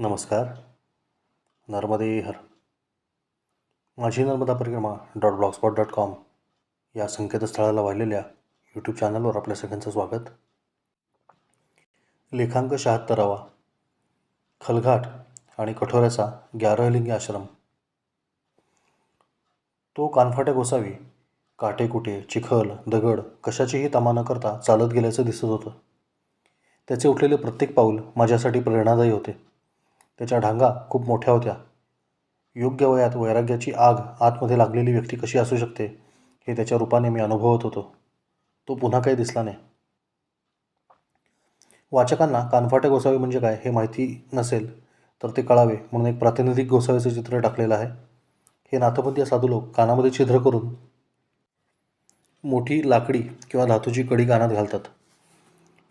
नमस्कार. नर्मदे हर. माझी नर्मदा परिक्रमा .blogspot.com या संकेतस्थळाला वाहिलेल्या यूट्यूब चॅनलवर आपल्या सगळ्यांचं स्वागत. लेखांक 76वा. खलघाट आणि कठोऱ्याचा 11 लिंगी आश्रम. तो कानफाट्या गोसावी काटेकुटे, चिखल, दगड कशाचीही तमा न करता चालत गेल्याचं दिसत होतं. त्याचे उठलेले प्रत्येक पाऊल माझ्यासाठी प्रेरणादायी होते. त्याच्या ढांगा खूप मोठ्या होत्या. योग्य वयात वैराग्याची आग आतमध्ये लागलेली व्यक्ती कशी असू शकते हे त्याच्या रूपाने मी अनुभवत होतो. तो पुन्हा काही दिसला नाही. वाचकांना कानफाट्या गोसावी म्हणजे काय हे माहिती नसेल तर ते कळावे म्हणून एक प्रातिनिधिक गोसावीचं चित्र टाकलेलं आहे. हे नाथपंथीय साधू लोक कानामध्ये छिद्र करून मोठी लाकडी किंवा धातूची कडी कानात घालतात.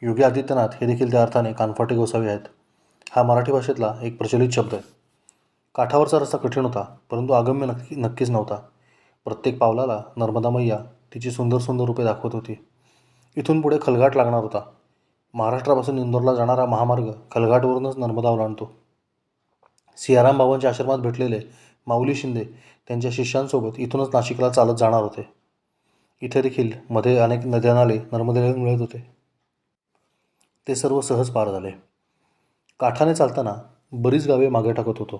योगी आदित्यनाथ हे देखील त्या अर्थाने कानफाटे गोसावी आहेत. हा मराठी भाषेतला एक प्रचलित शब्द आहे. काठावरचा रस्ता कठीण होता, परंतु अगम्य नक्कीच नव्हता. प्रत्येक पावलाला नर्मदा मैया तिची सुंदर सुंदर रूपे दाखवत होती. इथून पुढे खलघाट लागणार होता. महाराष्ट्रापासून इंदोरला जाणारा महामार्ग खलघाटवरूनच नर्मदा ओलांडतो. सियाराम बाबांच्या आश्रमात भेटलेले माऊली शिंदे त्यांच्या शिष्यांसोबत इथूनच नाशिकला चालत जाणार होते. इथे देखील मध्ये अनेक नद्या नाले नर्मदेला मिळत होते. ते सर्व सहज पार झाले. काठाने चालताना बरीच गावे मागे टाकत होतो.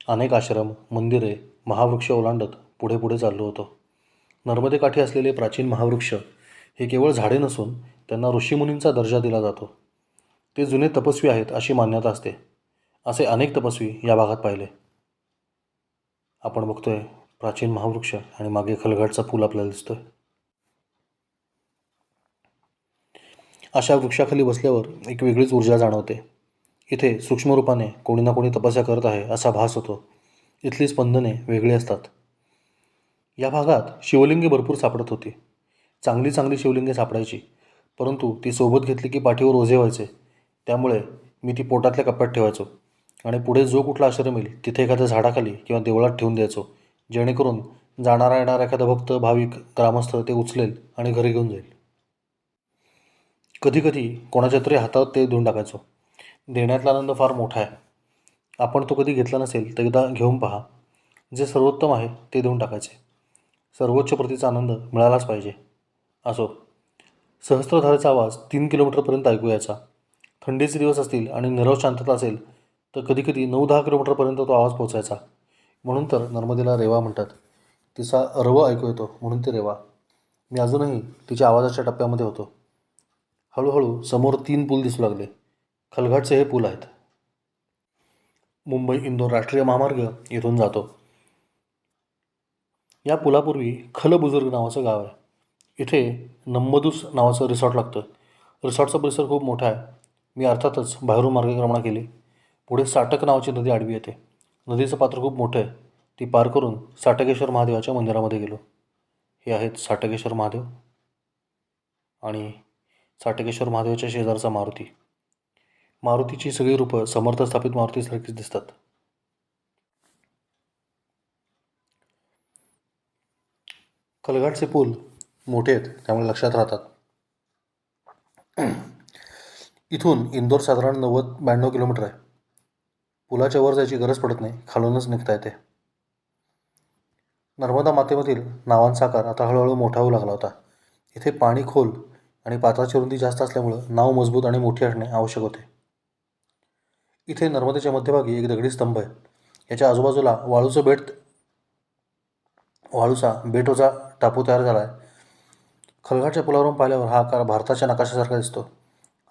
अनेक आश्रम, मंदिरे, महावृक्ष ओलांडत पुढे पुढे चाललो होतो. नर्मदेकाठी असलेले प्राचीन महावृक्ष हे केवळ झाडे नसून त्यांना ऋषीमुनींचा दर्जा दिला जातो. ते जुने तपस्वी आहेत अशी मान्यता असते. असे अनेक तपस्वी या भागात पाहिले. आपण बघतोय प्राचीन महावृक्ष आणि मागे खलघाटचा पूल आपल्याला दिसतोय. अशा वृक्षाखाली बसल्यावर एक वेगळीच ऊर्जा जाणवते. इथे सूक्ष्म रूपाने कोणी ना कोणी तपस्या करत आहे असा भास होतो. इथली स्पंदने वेगळी असतात. या भागात शिवलिंगे भरपूर सापडत होती. चांगली चांगली शिवलिंगे सापडायची, परंतु ती सोबत घेतली की पाठीवर ओझे व्हायचे. त्यामुळे मी ती पोटातल्या कप्प्यात ठेवायचो आणि पुढे जो कुठला आश्रम येईल तिथे एखाद्या झाडाखाली किंवा देवळात ठेवून द्यायचो, जेणेकरून जाणारा येणारा एखादा भक्त, भाविक, ग्रामस्थ ते उचलेल आणि घरी घेऊन जाईल. कधी कधी कोणाच्या तरी हातात ते देऊन टाकायचो. देण्यातला आनंद फार मोठा आहे. आपण तो कधी घेतला नसेल तर एकदा घेऊन पहा. जे सर्वोत्तम आहे ते देऊन टाकायचे. सर्वोच्च प्रतीचा आनंद मिळालाच पाहिजे. असो. सहस्त्रधारेचा आवाज 3 किलोमीटरपर्यंत ऐकू यायचा. थंडीचे दिवस असतील आणि निरव शांतता असेल तर कधीकधी 9-10 किलोमीटरपर्यंत तो आवाज पोचायचा. म्हणून तर नर्मदेला रेवा म्हणतात. तिचा रव ऐकू येतो म्हणून ती रेवा. मी अजूनही तिच्या आवाजाच्या टप्प्यामध्ये होतो. हळूहळू समोर 3 पूल दिसू लागले. खलघाटचे हे पूल आहेत. मुंबई इंदोर राष्ट्रीय महामार्ग इथून जातो. या पुलापूर्वी खलबुजुर्ग नावाचं गाव आहे. इथे नम्मदूस नावाचं रिसॉर्ट लागतं. रिसॉर्टचा परिसर खूप मोठा आहे. मी अर्थातच बाहेरून मार्गक्रमणा केली. पुढे साटक नावाची नदी आडवी येते. नदीचं पात्र खूप मोठं आहे. ती पार करून साटकेश्वर महादेवाच्या मंदिरामध्ये गेलो. हे आहेत साटकेश्वर महादेव आणि साटकेश्वर महादेवाच्या शेजारचा मारुती. मारुतीची सगळी रूपं समर्थ स्थापित मारुतीसारखीच दिसतात. खलघाटचे पूल मोठे आहेत त्यामुळे लक्षात राहतात. इथून इंदोर साधारण 90-92 किलोमीटर आहे. पुलाच्या वर जायची गरज पडत नाही, खालूनच निघता येते. नर्मदा मातेमधील नावांचा आकार आता हळूहळू मोठा होऊ लागला होता. इथे पाणी खोल आणि पात्राची रुंदी जास्त असल्यामुळं नाव मजबूत आणि मोठी असणे आवश्यक होते. इथे नर्मदेच्या मध्यभागी एक दगडी स्तंभ आहे. याच्या आजूबाजूला वाळूचा बेटोचा टापू तयार झाला आहे. खलघाटच्या पुलावरून पाहिल्यावर हा आकार भारताच्या नकाशासारखा दिसतो.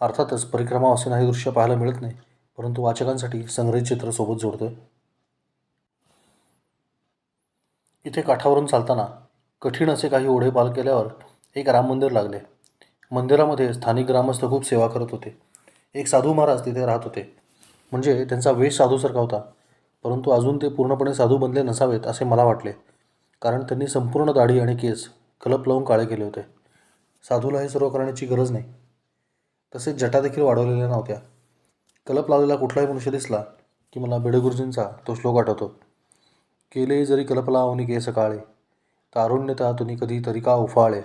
अर्थातच परिक्रमावासींना हे दृश्य पाहायला मिळत नाही, परंतु वाचकांसाठी संग्रहित चित्र सोबत जोडतोय. इथे काठावरून चालताना कठीण असे काही ओढे पार केल्यावर एक राम मंदिर लागले. मंदिरामध्ये स्थानिक ग्रामस्थ खूप सेवा करत होते. एक साधू महाराज तिथे राहत होते. म्हणजे त्यांचा वेश साधूसारखा होता, परंतु अजून ते पूर्णपणे साधू बनले नसावेत असे मला वाटले, कारण त्यांनी संपूर्ण दाढी आणि केस कलप लावून काळे केले होते. साधूला हे सर्व करण्याची गरज नाही. तसेच जटा देखील वाढवलेल्या नव्हत्या. कलप लावलेला कुठलाही मनुष्य दिसला की मला बेडगुरुजींचा तो श्लोक आठवतो. केले जरी कलप लावणी केस काळे, तारुण्यता तुनी कधी तरी का उफाळे,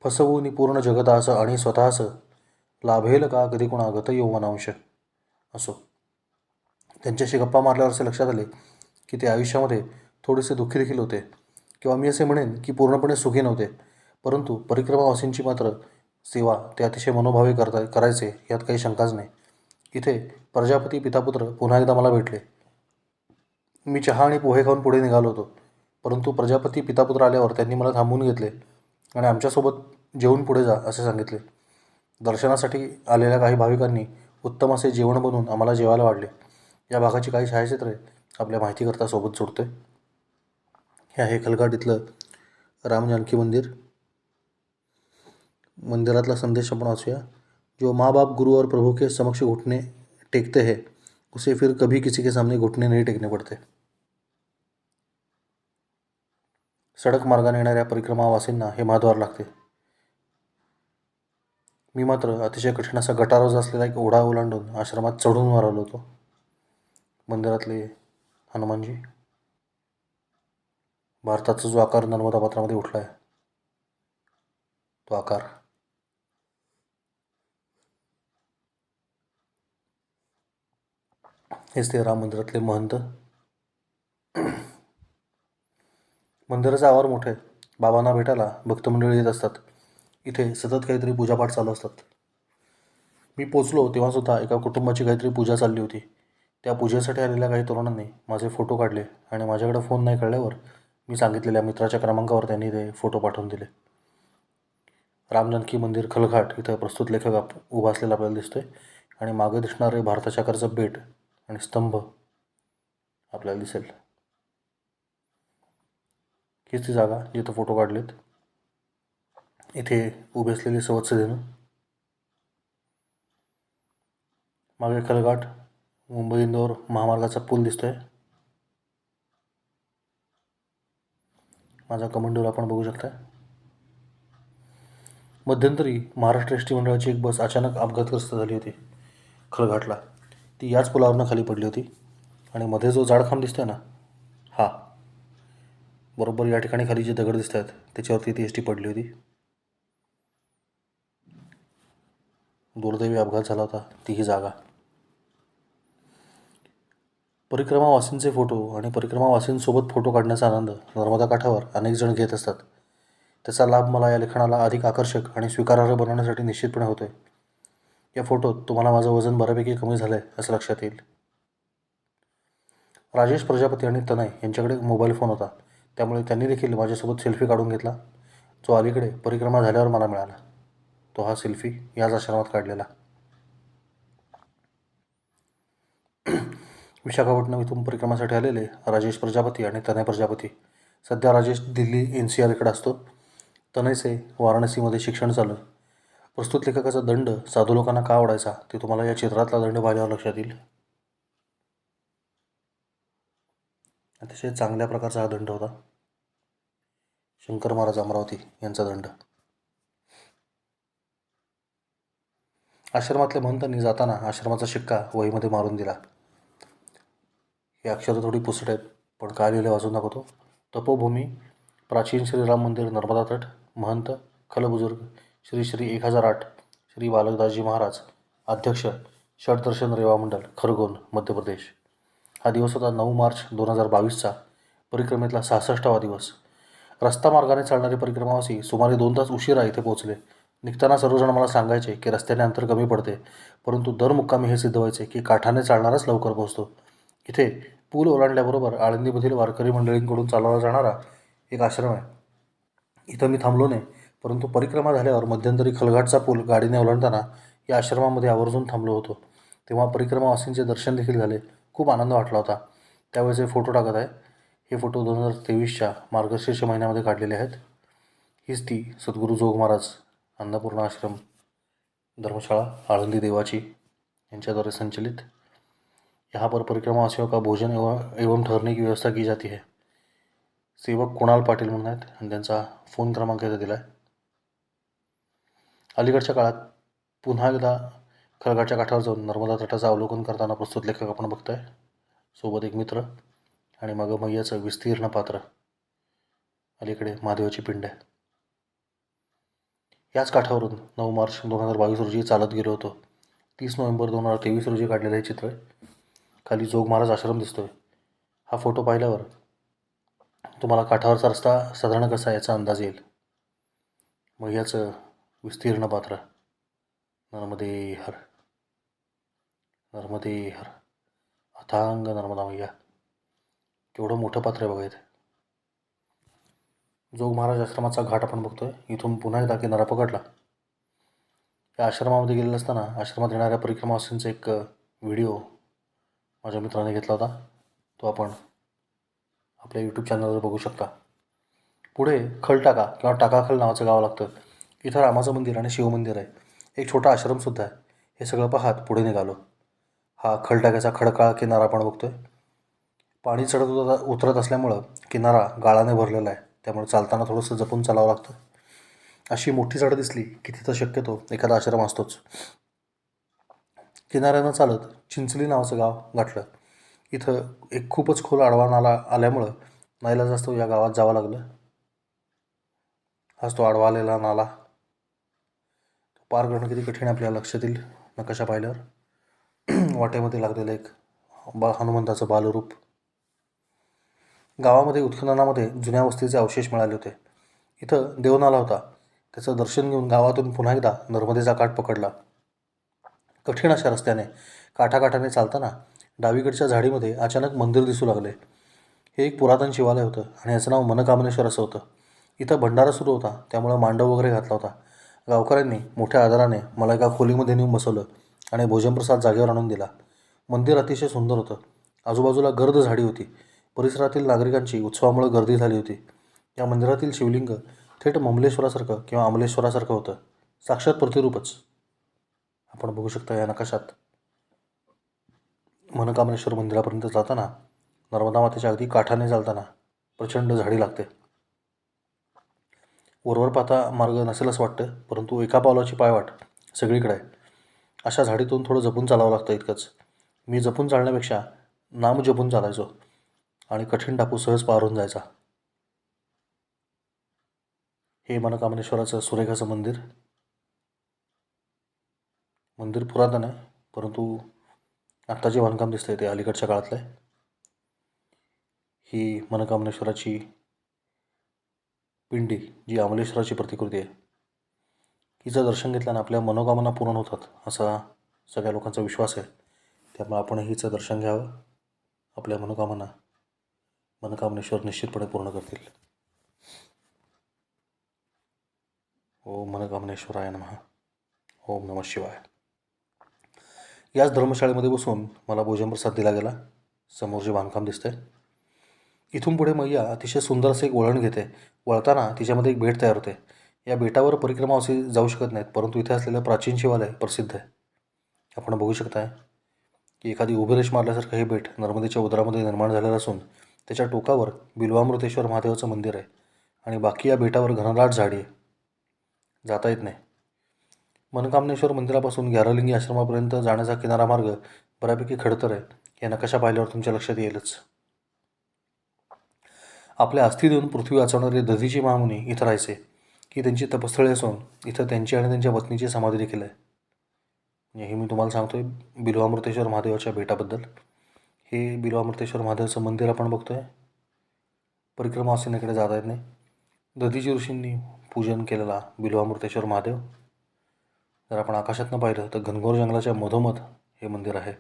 फसवूनी पूर्ण जगतास आणि स्वतःस, लाभेल का कधी कोणा गत यौवनांश. असो. त्यांच्याशी गप्पा मारल्यावर असे लक्षात आले की ते आयुष्यामध्ये थोडेसे दुःखी देखील होते, किंवा मी असे म्हणेन की पूर्णपणे सुखी नव्हते. परंतु परिक्रमावासींची मात्र सेवा ते अतिशय मनोभावे करायचे यात काही शंकाच नाही. इथे प्रजापती पितापुत्र पुन्हा एकदा मला भेटले. मी चहा आणि पोहे खाऊन पुढे निघालो होतो, परंतु प्रजापती पितापुत्र आल्यावर त्यांनी मला थांबवून घेतले आणि आमच्यासोबत जेवून पुढे जा असे सांगितले. दर्शनासाठी आलेल्या काही भाविकांनी उत्तम असे जेवण बनवून आम्हाला जेवायला वाढले. या भागाची काही छायाचित्रे आपल्या माहितीकरता सोबत जोडतोय. हे आहे खलघाट इथलं राम जानकी मंदिर. मंदिरातला संदेश आपण वाचूया. जो माँ बाप गुरु और प्रभु के समक्ष घुटने टेकते हैं उसे फिर कभी किसी के सामने घुटने नहीं टेकने पडते. सडक मार्गाने येणाऱ्या परिक्रमावासींना हे महाद्वार लागते. मी मात्र अतिशय कठीण असा गटारोज असलेला एक ओढा ओलांडून आश्रमात चढून वर आलो होतो. मंदिरातले हनुमानजी, भारताचा जो आकार नर्मदा पात्रामध्ये उठला आहे तो आकार, हेच ते राम मंदिरातले महंत. मंदिराचे आवार मोठे आहे. बाबांना भेटायला भक्तमंडळी येत असतात. इथे सतत काहीतरी पूजापाठ चालू असतात. मी पोचलो तेव्हासुद्धा एका कुटुंबाची काहीतरी पूजा चालली होती. त्या पूजेसाठी आलेल्या काही तरुणांनी माझे फोटो काढले आणि माझ्याकडे फोन नाही कळल्यावर मी सांगितलेल्या मित्राच्या क्रमांकावर त्यांनी ते फोटो पाठवून दिले. राम जानकी मंदिर खलघाट इथं प्रस्तुत लेखक उभा असलेला आपल्याला दिसतोय आणि मागे दिसणारे भारताच्या आकारचं बेट आणि स्तंभ आपल्याला दिसेल. हीच ती जागा जिथं फोटो काढलेत. इथे उभे असलेली सवत्स धेनू, मागे खलघाट, मुंबई इंदोर महामार्गाचा पूल दिसतोय. माझा कमंडूर आपण बघू शकता. मध्यंतरी महाराष्ट्र एस टी मंडळाची एक बस अचानक अपघातग्रस्त झाली होती खलघाटला. ती याच पुलावरनं खाली पडली होती आणि मध्ये जो जाडखांब दिसतोय ना, हा बरोबर या ठिकाणी खाली जे दगड दिसत आहेत त्याच्यावरती ती एस टी पडली होती. दुर्दैवी अपघात झाला होता ती ही जागा. परिक्रमावासींचे फोटो आणि परिक्रमावासींसोबत फोटो काढण्याचा आनंद नर्मदा काठावर अनेक जण घेत असतात. त्याचा लाभ मला या लेखनाला अधिक आकर्षक आणि स्वीकारार्ह बनवण्यासाठी निश्चितपणे होतोय. या फोटोत तुम्हाला माझं वजन बऱ्यापैकी कमी झालं आहे असं लक्षात येईल. राजेश प्रजापती आणि तनय यांच्याकडे मोबाईल फोन होता, त्यामुळे त्यांनी देखील माझ्यासोबत सेल्फी काढून घेतला, जो अलीकडे परिक्रमा झाल्यावर मला मिळाला. तो हा सेल्फी याच आश्रमात काढलेला. विशाखापट्टणम इथून परिक्रमासाठी आलेले राजेश प्रजापती आणि तनय प्रजापती. सध्या राजेश दिल्ली NCR इकडे असतो. तनयचे वाराणसीमध्ये शिक्षण चालू आहे. प्रस्तुत लेखकाचा दंड साधू लोकांना का आवडायचा ते तुम्हाला या चित्रातला दंड पाहिल्यावर लक्षात येईल. अतिशय चांगल्या प्रकारचा हा दंड होता. शंकर महाराज अमरावती यांचा दंड. आश्रमातल्या महंतांनी जाताना आश्रमाचा शिक्का वहीमध्ये मारून दिला. ही अक्षरं थोडी पुसट आहेत, पण काय लिहिले वाचून दाखवतो. तपोभूमी, प्राचीन श्रीराम मंदिर, नर्मदा तट, महंत खलबुजुर्ग श्री श्री 1008 श्री बालकदासजी महाराज, अध्यक्ष षटदर्शन रेवा मंडल, खरगोन, मध्य प्रदेश. हा दिवस होता 9 मार्च 2022चा, परिक्रमेतला 66वा दिवस. रस्ता मार्गाने चालणारे परिक्रमावासी सुमारे 2 तास उशिरा इथे पोहोचले. निघताना सर्वजण मला सांगायचे की रस्त्याने अंतर कमी पडते, परंतु दर मुक्कामी हे सिद्ध व्हायचे की काठाने चालणारच लवकर पोहोचतो. इथे पूल ओलांडल्याबरोबर आळंदीमधील वारकरी मंडळींकडून चालवला जाणारा एक आश्रम आहे. इथं मी थांबलो नाही, परंतु परिक्रमा झाल्यावर मध्यंतरी खलघाटचा पूल गाडीने ओलांडताना या आश्रमामध्ये आवर्जून थांबलो होतो. तेव्हा परिक्रमावासींचे दर्शन देखील झाले. खूप आनंद वाटला होता. त्यावेळेचे फोटो टाकत आहे. हे फोटो 2023च्या मार्गशीर्ष महिन्यामध्ये काढलेले आहेत. हीच ती सद्गुरू जोग महाराज अन्नपूर्णा आश्रम धर्मशाळा आळंदी देवाची यांच्याद्वारे संचलित. यहाँ पर परिक्रमावासियों का भोजन एवं ठहरने की व्यवस्था की जाती है. सेवक कुणाल पाटील म्हणून आहेत आणि त्यांचा फोन क्रमांक इथे दिला आहे. अलीकडच्या काळात पुन्हा एकदा खळघाटच्या काठावर जाऊन नर्मदा तटाचं अवलोकन करताना प्रस्तुत लेखक आपण बघताय. सोबत एक मित्र आणि मग मैयाचं विस्तीर्ण पात्र. अलीकडे महादेवाची पिंड आहे. याच काठावरून 9 मार्च 2022 रोजी चालत गेलो होतो. 30 नोव्हेंबर 2023 रोजी काढलेलं हे चित्र आहे. खाली जोग महाराज आश्रम दिसतोय. हा फोटो पाहिल्यावर तुम्हाला काठावरचा रस्ता साधारण कसा याचा अंदाज येईल. मैयाचं विस्तीर्ण पात्र. नर्मदे हर, नर्मदे हर, अथांग नर्मदा मैया. केवढं मोठं पात्र आहे बघा इथे. जोग महाराज आश्रमाचा घाट आपण बघतोय. इथून पुन्हा एकदा किनारा पकडला. या आश्रमामध्ये गेलेलं असताना आश्रमात येणाऱ्या परिक्रमावासींचा एक व्हिडिओ माझ्या मित्राने घेतला होता. तो आपण आपल्या यूट्यूब चॅनलवर बघू शकता. पुढे खलटाका किंवा टाकाखल नावाचं गाव लागतं. इथं रामाचं मंदिर आणि शिवमंदिर आहे. एक छोटा आश्रमसुद्धा आहे. हे सगळं पाहत पुढे निघालो. हा खलटाक्याचा खडकाळ किनारा आपण बघतोय. पाणी चढत उतरत असल्यामुळं किनारा गाळाने भरलेला आहे. त्यामुळे चालताना थोडंसं जपून चालावं लागतं. अशी मोठी झाडं दिसली की तिथं शक्यतो एखादा आश्रम असतोच. किनाऱ्यानं चालत चिंचली नावाचं गाव गाठलं. इथं एक खूपच खोल आडवा नाला आल्यामुळं नाईलाजास्तव या गावात जावं लागलं. हाच तो आडवा आलेला नाला. पार करणं किती कठीण आपल्याला लक्षात येईल नकाशा पाहिल्यावर. वाटेमध्ये लागलेलं एक हनुमंताचं बालरूप. गावामध्ये उत्खननामध्ये जुन्या वस्तीचे अवशेष मिळाले होते. इथं देवनाला होता. त्याचं दर्शन घेऊन गावातून पुन्हा एकदा नर्मदेचा काठ पकडला. कठीण अशा रस्त्याने काठाकाठाने चालताना डावीकडच्या झाडीमध्ये अचानक मंदिर दिसू लागले. हे एक पुरातन शिवालय होतं आणि याचं नाव मनकामनेश्वर असं होतं. इथं भंडारा सुरू होता, त्यामुळं मांडव वगैरे घातला होता. गावकऱ्यांनी मोठ्या आदराने मला एका खोलीमध्ये नेऊन बसवलं आणि भोजनप्रसाद जागेवर आणून दिला. मंदिर अतिशय सुंदर होतं. आजूबाजूला गर्द झाडी होती. परिसरातील नागरिकांची उत्सवामुळे गर्दी झाली होती. या मंदिरातील शिवलिंग थेट ममलेश्वरासारखं किंवा अमलेश्वरासारखं होतं. साक्षात प्रतिरूपच. आपण बघू शकता या नकाशात. मनकामनेश्वर मंदिरापर्यंत जाताना नर्मदा मातेच्या अगदी काठाने चालताना प्रचंड झाडी लागते. वरवर पाहता मार्ग नसेलच वाटतं, परंतु एका पावलाची पायवाट सगळीकडे आहे. अशा झाडीतून थोडं जपून चालावं लागतं इतकंच. मी जपून चालण्यापेक्षा नाम जपून चालायचो आणि कठीण टापू सहज पारून जायचा. हे मनकामनेश्वराचं सुरेख असं मंदिर. मंदिर पुरातन आहे, परंतु आत्ता जे बांधकाम दिसतंय ते अलीकडच्या काळातलं आहे. ही मनकामनेश्वराची पिंडी जी अमलेश्वराची प्रतिकृती आहे. हिचं दर्शन घेतल्यानं आपल्या मनोकामना पूर्ण होतात असा सगळ्या लोकांचा विश्वास आहे. त्यामुळे आपण हिचं दर्शन घ्यावं. आपल्या मनकामनेश्वर निश्चितपणे पूर्ण करतील. ओम मनकामनेश्वराय नमः. ओम नमः शिवाय. याच धर्मशाळेमध्ये बसून मला भोजनप्रसाद दिला गेला. समोर जे बांधकाम दिसतंय. इथून पुढे मैया अतिशय सुंदर असं एक वळण घेते. वळताना तिच्यामध्ये एक बेट तयार होते. या बेटावर परिक्रमावासी जाऊ शकत नाहीत, परंतु इथे असलेलं प्राचीन शिवालय प्रसिद्ध आहे. आपण बघू शकताय की एखादी उभी रेष मारल्यासारखं हे बेट नर्मदेच्या उदरामध्ये निर्माण झालेलं असून त्याच्या टोकावर बिल्वामृतेश्वर महादेवाचं मंदिर आहे आणि बाकी या बेटावर घनदाट झाडी आहे. जाता येत नाही. मनकामनेश्वर मंदिरापासून ग्यारलिंगी आश्रमापर्यंत जाण्याचा किनारा मार्ग बऱ्यापैकी खडतर आहे. हे नकाशा पाहिल्यावर तुमच्या लक्षात येईलच. आपल्या अस्थी देऊन पृथ्वी वाचवणारे दधीची महामुनी इथं राहायचे. ही त्यांची तपस्थळी असून इथं त्यांची आणि त्यांच्या पत्नीची समाधी देखील आहे. हे मी तुम्हाला सांगतोय बिल्वामृतेश्वर महादेवाच्या बेटाबद्दल. हे बिल्वामृतेश्वर महादेवाचं मंदिर आपण बघतोय. परिक्रमावासींना इकडे जाता येत नाही. दधीची ऋषींनी पूजन केलेला बिल्वामृतेश्वर महादेव. जर आपण आकाशातनं पाहिलं तर घनघोर जंगलाच्या मधोमध हे मंदिर आहे.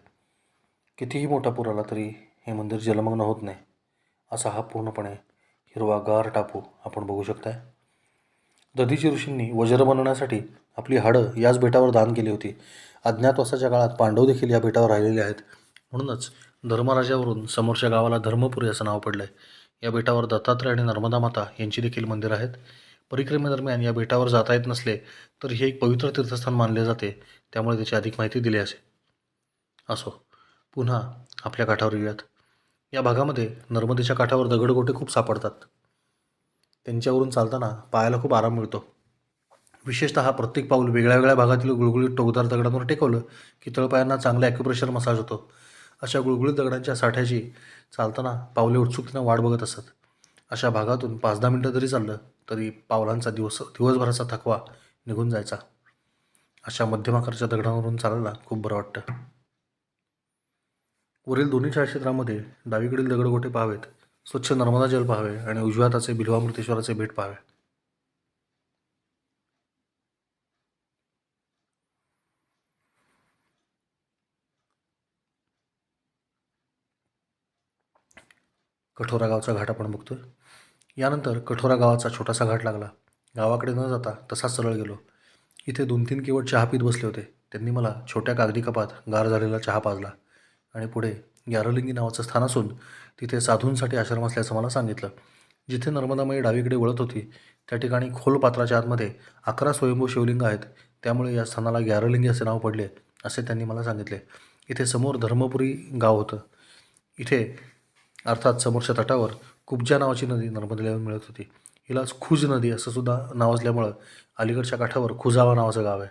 कितीही मोठा पूर आला तरी हे मंदिर जलमग्न होत नाही असा हा पूर्णपणे हिरवागार टापू आपण बघू शकताय. दधीची ऋषींनी वज्र बनवण्यासाठी आपली हाडं याच बेटावर दान केली होती. अज्ञातवासाच्या काळात पांडव देखील या बेटावर राहिलेले आहेत. म्हणूनच धर्मराजावरून समोरच्या गावाला धर्मपुरी असं नाव पडलं आहे. या बेटावर दत्तात्रय आणि नर्मदा माता यांची देखील मंदिरं आहेत. परिक्रमेदरम्यान या बेटावर जाता येत नसले तर हे एक पवित्र तीर्थस्थान मानले जाते, त्यामुळे त्याची अधिक माहिती दिली असो. पुन्हा आपल्या काठावर येऊयात. या भागामध्ये नर्मदेच्या काठावर दगडगोटे खूप सापडतात. त्यांच्यावरून चालताना पायाला खूप आराम मिळतो. विशेषतः प्रत्येक पाऊल वेगळ्या वेगळ्या भागातील गुळगुळीत टोकदार दगडांवर टेकवलं की तळपायांना चांगला ॲक्युप्रेशर मसाज होतो. अशा गुळगुळीत दगडांच्या साठ्याची चालताना पावले उत्सुकतेनं वाट बघत असतात. अशा भागातून 5-10 मिनटं जरी चाललं तरी पावलांचा दिवसभराचा थकवा निघून जायचा. अशा मध्यम आकाराच्या दगडांवरून चालायला खूप बरं वाटतं. वरील दोन्ही छायाचित्रांमध्ये डावीकडील दगडगोटे पाहावेत, स्वच्छ नर्मदा जल पाहावे आणि उजव्या हाताचे बिल्वामृतेश्वराचे भेट पाहावे. कठोरा गावचा घाट आपण बघतोय. यानंतर कठोरा गावाचा छोटासा घाट लागला. गावाकडे न जाता तसाच सरळ गेलो. इथे 2-3 केवळ चहा पीत बसले होते. त्यांनी मला छोट्या कागदी कपात गार झालेला चहा पाजला आणि पुढे ग्यारलिंगी नावाचं स्थान असून तिथे साधूंसाठी आश्रम असल्याचं मला सांगितलं. जिथे नर्मदामाई डावीकडे वळत होती त्या ठिकाणी खोल पात्राच्या आतमध्ये 11 स्वयंभू शिवलिंग आहेत. त्यामुळे या स्थानाला ग्यारलिंगी असे नाव पडले असे त्यांनी मला सांगितले. इथे समोर धर्मपुरी गाव होतं. इथे अर्थात समोरच्या तटावर कुब्जा नावाची नदी नर्मदेला येऊन मिळत होती. हिलाच खुज नदी असं सुद्धा नाव असल्यामुळं अलीकडच्या काठावर खुजावा नावाचं गाव आहे.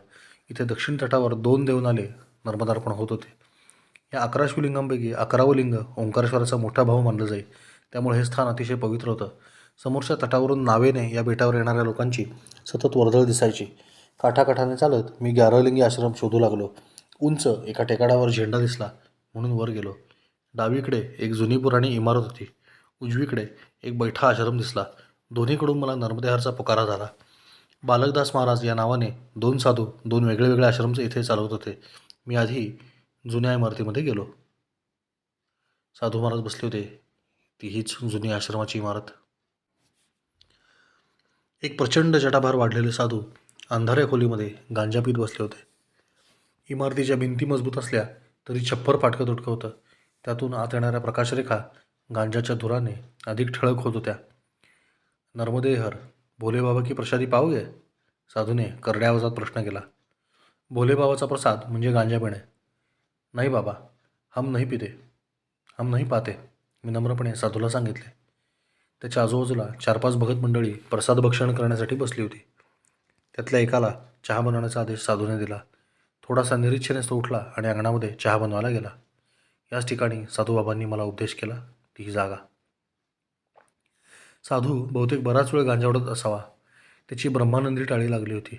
इथे दक्षिण तटावर 2 देवनाले नर्मदार्पण होत होते. या 11 शिवलिंगांपैकी 11वं लिंग ओंकारेश्वराचा मोठा भाऊ मानलं जाई. त्यामुळे हे स्थान अतिशय पवित्र होतं. समोरच्या तटावरून नावेने या बेटावर येणाऱ्या लोकांची सतत वर्दळ दिसायची. काठाकाठाने चालत मी ग्यारलिंगी आश्रम शोधू लागलो. उंच एका टेकाडावर झेंडा दिसला म्हणून वर गेलो. डावीकडे एक जुनी पुराणी इमारत होती. उजवीकडे एक बैठा आश्रम दिसला. दोन्हीकडून मला नर्मदेहरचा पुकारा झाला. बालकदास महाराज या नावाने 2 साधू 2 वेगळे आश्रमचे इथे चालवत होते. मी आधी जुन्या इमारतीमध्ये गेलो. साधू महाराज बसले होते. ती हीच जुनी आश्रमाची इमारत. एक प्रचंड जटाभार वाढलेले साधू अंधाऱ्या खोलीमध्ये गांजा पीत बसले होते. इमारतीच्या भिंती मजबूत असल्या तरी छप्पर फाटकं तुटकं होतं. त्यातून आत येणाऱ्या प्रकाशरेखा गांजाच्या धुराने अधिक ठळक होत होत्या. नर्मदेहर, भोले बाबा की प्रसादी पाओगे? साधूने करड्या आवाजात प्रश्न केला. भोले बाबाचा प्रसाद म्हणजे गांजा पिणे. नाही बाबा, हम नहीं पिते, हम नहीं पाते, मी नम्रपणे साधूला सांगितले. त्याच्या आजूबाजूला 4-5 भगत मंडळी प्रसाद भक्षण करण्यासाठी बसली होती. त्यातल्या एकाला चहा बनवण्याचा आदेश साधूने दिला. थोडासा निरीच्छेने तो उठला आणि अंगणामध्ये चहा बनवायला गेला. याच ठिकाणी साधूबाबांनी मला उपदेश केला, ती जागा. साधू बहुतेक बराच वेळ गांजावडत असावा. त्याची ब्रह्मानंदी टाळी लागली होती.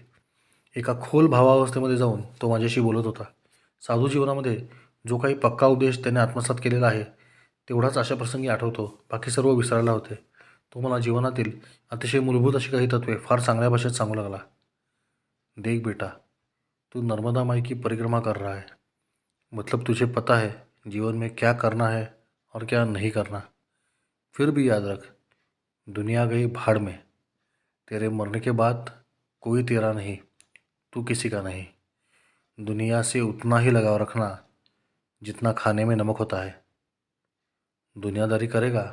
एका खोल भावावस्थेमध्ये जाऊन तो माझ्याशी बोलत होता. साधू जीवनामध्ये जो काही पक्का उपदेश त्याने आत्मसात केलेला आहे तेवढाच अशा प्रसंगी आठवतो. बाकी सर्व विसरायला होते. तो मला जीवनातील अतिशय मूलभूत अशी काही तत्वे फार चांगल्या भाषेत सांगू लागला. देख बेटा, तू नर्मदा माई की परिक्रमा कर रहा है. मतलब तुझे पता है जीवन में क्या करना है और क्या नहीं करना. फिर भी याद रख, दुनिया गई भाड़ में. तेरे मरने के बाद कोई तेरा नहीं, तू किसी का नहीं. दुनिया से उतना ही लगाव रखना जितना खाने में नमक होता है. दुनियादारी करेगा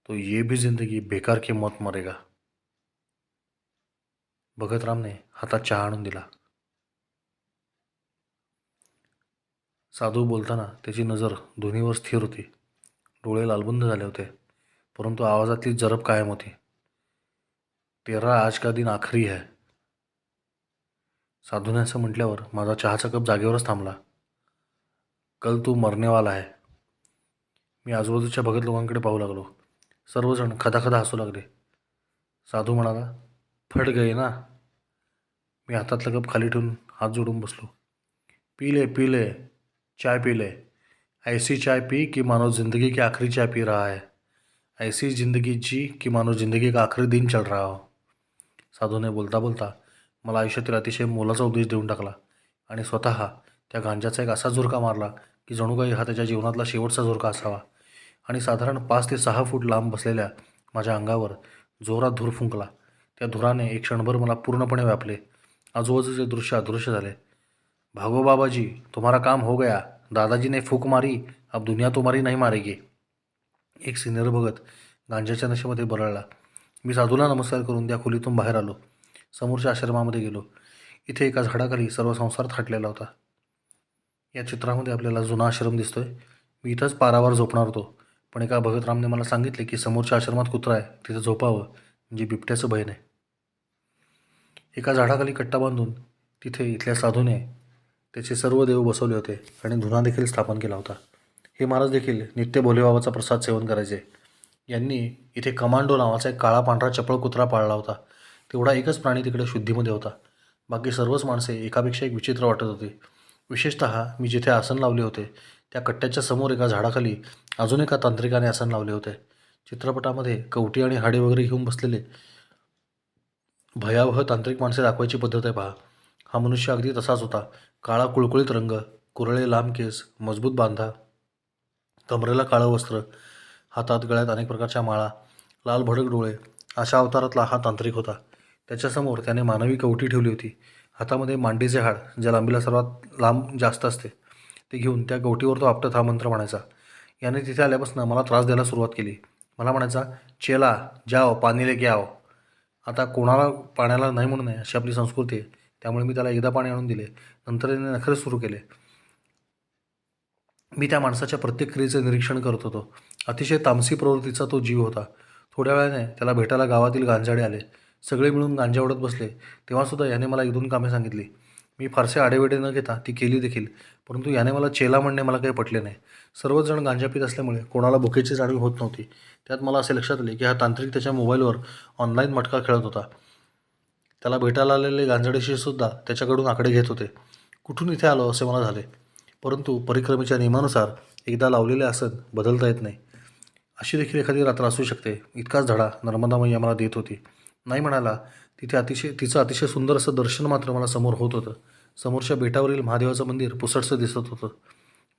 तो ये भी जिंदगी बेकार की मौत मरेगा. भगतरामने हातात चहा आणून दिला. साधू बोलताना त्याची नजर दोन्हीवर स्थिर होती. डोळे लालबुंद झाले होते, परंतु आवाजातली जरब कायम होती. तेरा आज का दिन आखरी है. साधूने असं म्हटल्यावर माझा चहाचा कप जागेवरच थांबला. कल तू मरने वाला है. मी आजूबाजूच्या भगत लोकांकडे पाहू लागलो. सर्वजण खदाखदा हसू लागले. साधू म्हणाला, फट गए ना. मी हातातला कप खाली ठेवून हात जोडून बसलो. पी ले चाय पी ले. ऐसी चाय पी कि मानो जिंदगी की आखिरी चाय पी रहा है. ऐसी जिंदगी जी की मानो जिंदगी का आखिरी दिन चल रहा हो. साधूने बोलता बोलता मला आयुष्यातील अतिशय मोलाचा उपदेश देऊन टाकला आणि स्वतः त्या गांजाचा एक असा झुरका मारला की जणू काही हा त्याच्या जीवनातला शेवटचा झुरका असावा. आणि साधारण 5 ते 6 फूट लांब बसलेल्या माझ्या अंगावर जोरात धूर फुंकला. त्या धुराने एक क्षणभर मला पूर्णपणे व्यापले. आजूबाजूचे दृश्य अदृश्य झाले. भागो बाबाजी, तुम्हारा काम हो गया. दादाजी ने फूक मारी, अब दुनिया तुम्हारी नहीं मारेगी. एक सिनियर भगत गांजाच्या नशेमध्ये बरळला. मी साधूला नमस्कार करून त्या खोलीतून बाहेर आलो. समोरच्या आश्रमामध्ये गेलो. इथे एका झाडाखाली सर्व संसार थाटलेला होता. या चित्रामध्ये आपल्याला जुना आश्रम दिसतोय. मी इथंच पारावर झोपणार होतो, पण एका भगतरामने मला सांगितले की समोरच्या आश्रमात कुत्रा आहे, तिथं झोपावं, म्हणजे बिबट्याचं भय नाही. एका झाडाखाली कट्टा बांधून तिथे इथल्या साधूने त्याचे सर्व देव बसवले होते आणि धुना देखील स्थापन केला होता. हे महाराज देखील नित्य भोलेबाबाचा प्रसाद सेवन करायचे. यांनी इथे कमांडो नावाचा एक काळा पांढरा चपळ कुत्रा पाळला होता. तेवढा एकच प्राणी तिकडे शुद्धीमध्ये होता. बाकी सर्वच माणसे एकापेक्षा एक विचित्र वाटत होती. विशेषतः मी जिथे आसन लावले होते त्या कट्ट्याच्या समोर एका झाडाखाली अजून एका तांत्रिकाने आसन लावले होते. चित्रपटामध्ये कवटी आणि हाडे वगैरे घेऊन बसलेले भयावह तांत्रिक माणसे दाखवायची पद्धत आहे पहा. हा मनुष्य अगदी तसाच होता. काळा कुळकुळीत रंग, कुरळे लांब केस, मजबूत बांधा, कमरेला काळं वस्त्र, हातात गळ्यात अनेक प्रकारच्या माळा, लाल भडक डोळे. अशा अवतारातला हा तांत्रिक होता. त्याच्यासमोर त्याने मानवी कवटी ठेवली होती. हातामध्ये मांडीचे हाड, ज्या लांबीला सर्वात लांब जास्त असते, ते घेऊन त्या कवटीवर तो आपटत हा मंत्र म्हणायचा. याने तिथे आल्यापासून मला त्रास द्यायला सुरुवात केली. मला म्हणायचा, चेला जाओ पाणी लेके आओ. आता कोणाला पाण्याला नाही म्हणू नये अशी आपली संस्कृती आहे. त्यामुळे मी त्याला एकदा पाणी आणून दिले. नंतर त्याने नखरे सुरू केले. मी त्या माणसाच्या प्रत्येक क्रियेचं निरीक्षण करत होतो. अतिशय तामसी प्रवृत्तीचा तो जीव होता. थोड्या वेळाने त्याला भेटायला गावातील गांजाडे आले. सगळे मिळून गांजा ओढत बसले. तेव्हासुद्धा याने मला 1-2 कामे सांगितली. मी फारसे आडेवेडे न घेता ती केली देखील. परंतु याने मला चेला म्हणणे मला काही पटले नाही. सर्वच जण गांजा पीत असल्यामुळे कोणाला भुकेची जाणीव होत नव्हती. त्यात मला असे लक्षात आले की हा तांत्रिक त्याच्या मोबाईलवर ऑनलाईन मटका खेळत होता. त्याला भेटायला आलेले गांजाडेशी सुद्धा त्याच्याकडून आकडे घेत होते. कुठून इथे आलो असे मला झाले. परंतु परिक्रमेच्या नियमानुसार एकदा लावलेले आसन बदलता येत नाही. अशी देखील एखादी रात्र असू शकते. इतकाच धडा नर्मदा मैया मला देत होती. नाही म्हणाला, तिचं अतिशय सुंदर असं दर्शन मात्र मला समोर होत होतं. समोरच्या बेटावरील महादेवाचं मंदिर पुसटसं दिसत होतं.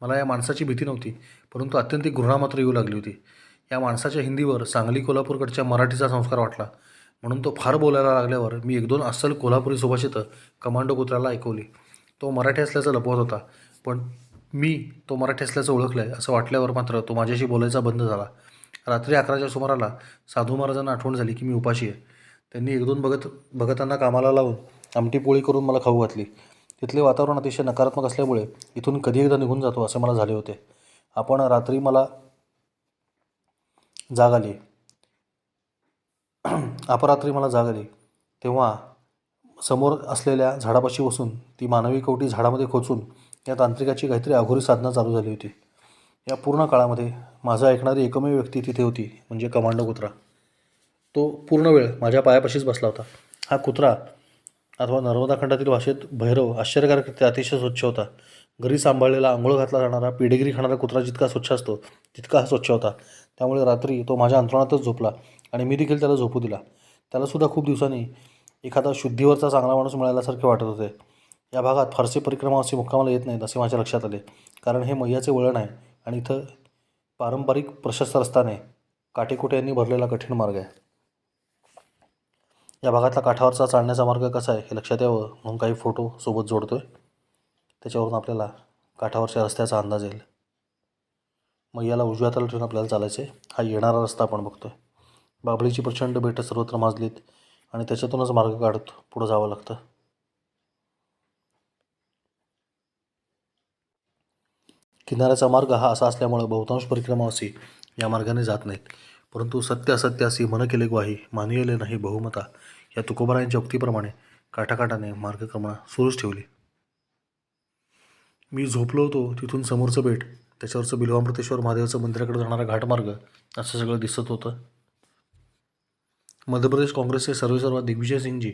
मला या माणसाची भीती नव्हती, परंतु अत्यंतिक घृणा मात्र येऊ लागली होती. या माणसाच्या हिंदीवर सांगली कोल्हापूरकडच्या मराठीचा संस्कार वाटला. म्हणून तो फार बोलायला लागल्यावर मी 1-2 अस्सल कोल्हापुरी सुभाषितं कमांडो कुत्र्याला ऐकवली. तो मराठी असल्याचं लपवत होता, पण मी तो मराठी असल्याचं ओळखलं आहे असं वाटल्यावर मात्र तो माझ्याशी बोलायचा बंद झाला. रात्री 11च्या सुमाराला साधू महाराजांना आठवण झाली की मी उपाशी आहे. त्यांनी 1-2 भगतांना कामाला लावून आमटी पोळी करून मला खाऊ घातली. तिथले वातावरण अतिशय नकारात्मक असल्यामुळे इथून कधी एकदा निघून जातो असे मला झाले होते. रात्री मला जाग आली अपरात्री मला जाग आली तेव्हा समोर असलेल्या झाडापाशी बसून ती मानवी कवटी झाडामध्ये खोचून या तांत्रिकाची काहीतरी अघोरी साधना चालू झाली होती. या पूर्ण काळामध्ये माझा ऐकणारी एकमेव व्यक्ती तिथे होती, म्हणजे कमांडो कुत्रा. तो पूर्ण वेळ माझ्या पायापाशीच बसला होता. हा कुत्रा अथवा नर्मदा खंडातील भाषेत भैरव आश्चर्यकारक अतिशय स्वच्छ होता. घरी सांभाळलेला, आंघोळ घातला जाणारा, पेडेगिरी खाणारा कुत्रा जितका स्वच्छ असतो तितका हा स्वच्छ होता. त्यामुळे रात्री तो माझ्या अंथरुणातच झोपला आणि मी देखील त्याला झोपू दिला. त्यालासुद्धा खूप दिवसांनी एखादा शुद्धीवरचा चांगला माणूस मिळाल्यासारखे वाटत होते. या भागात फारसे परिक्रमावासी मुक्कामाला येत नाहीत असे माझ्या लक्षात आले, कारण हे मैयाचे वळण आहे आणि इथं पारंपरिक प्रशस्त रस्त्याने काटेकोटे यांनी भरलेला कठीण मार्ग आहे. या भागातला काठावरचा चालण्याचा मार्ग कसा आहे हे लक्षात यावं म्हणून काही फोटो सोबत जोडतोय. त्याच्यावरून आपल्याला काठावरच्या रस्त्याचा अंदाज येईल. मैयाला उजव्या हाताला ठेवून आपल्याला चालायचे. हा येणारा रस्ता आपण बघतोय. बाभळीची प्रचंड बेटं सर्वत्र माजलीत आणि त्याच्यातूनच मार्ग काढत पुढं जावं लागतं. किनाऱ्याचा मार्ग हा असा असल्यामुळं बहुतांश परिक्रमावासी या मार्गाने जात नाहीत. परंतु सत्य असत्यासी मन केले ग्वाही मानियले नाही बहुमता या तुकोबारायांच्या उक्तीप्रमाणे काठाकाठाने मार्गक्रमणा सुरूच ठेवली. मी झोपलो होतो तिथून समोरचं बेट, त्याच्यावरचं बिल्वामृतेश्वर महादेवाचं मंदिराकडे जाणारा घाटमार्ग असं सगळं दिसत होतं. मध्य प्रदेश काँग्रेसचे सर्वेसर्वा दिग्विजय सिंगजी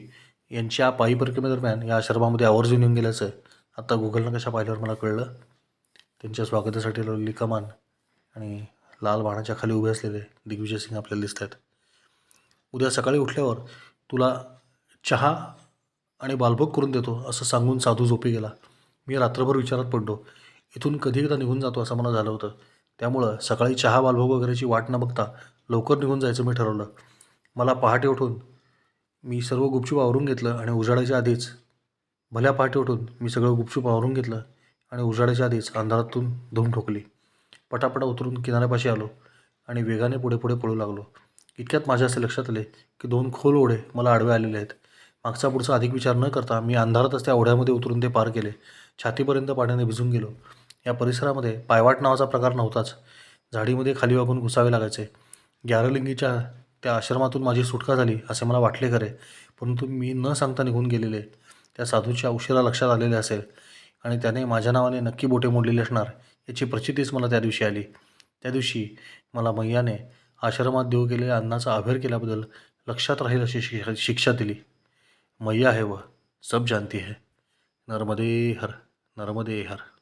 यांच्या पायी परिक्रमेदरम्यान या आश्रमामध्ये आवर्जून येऊन गेल्याचं आत्ता गुगलनं कशा पाहिल्यावर मला कळलं. त्यांच्या स्वागतासाठी लावलेली कमान आणि लाल बाणाच्या खाली उभे असलेले दिग्विजय सिंग आपल्याला दिसत आहेत. उद्या सकाळी उठल्यावर तुला चहा आणि बालभोग करून देतो असं सांगून साधू झोपी गेला. मी रात्रभर विचारात पडलो. इथून कधी एकदा निघून जातो असं मला झालं होतं. त्यामुळं सकाळी चहा बालभोग वगैरेची वाट न बघता लवकर निघून जायचं मी ठरवलं. मला पहाटे उठून मी सर्व गुपचूप आवरून घेतलं आणि उजाडायच्या आधीच भल्या पहाटे उठून मी सगळं गुपचूप आवरून घेतलं आणि उजाडायच्या आधीच अंधारातून धूम ठोकली. पटापटा उतरून किनाऱ्यापाशी आलो आणि वेगाने पुढे पुढे पळू लागलो. इतक्यात माझ्या असे लक्षात आले की 2 खोल ओढे मला आडवे आलेले आहेत. मागचा पुढचा अधिक विचार न करता मी अंधारातच त्या ओढ्यामध्ये उतरून ते पार केले. छातीपर्यंत पाण्याने भिजून गेलो. या परिसरामध्ये पायवाट नावाचा प्रकार नव्हताच. झाडीमध्ये खाली वाकून घुसावे लागायचे. ग्यारलिंगीच्या त्या आश्रमातून माझी सुटका झाली असे मला वाटले खरे, परंतु मी न सांगता निघून गेलेले त्या साधूच्या उशिरा लक्षात आलेले असेल आणि त्याने माझ्या नावाने नक्की बोटे मोडलेली असणार याची प्रचितीच मला त्या दिवशी आली. त्या दिवशी मला मैयाने आश्रमात देऊ केलेल्या अन्नाचा आभार केल्याबद्दल लक्षात राहील अशी शिक्षा दिली. मैया है वह सब जानती है. नर्मदे हर. नर्मदे हर.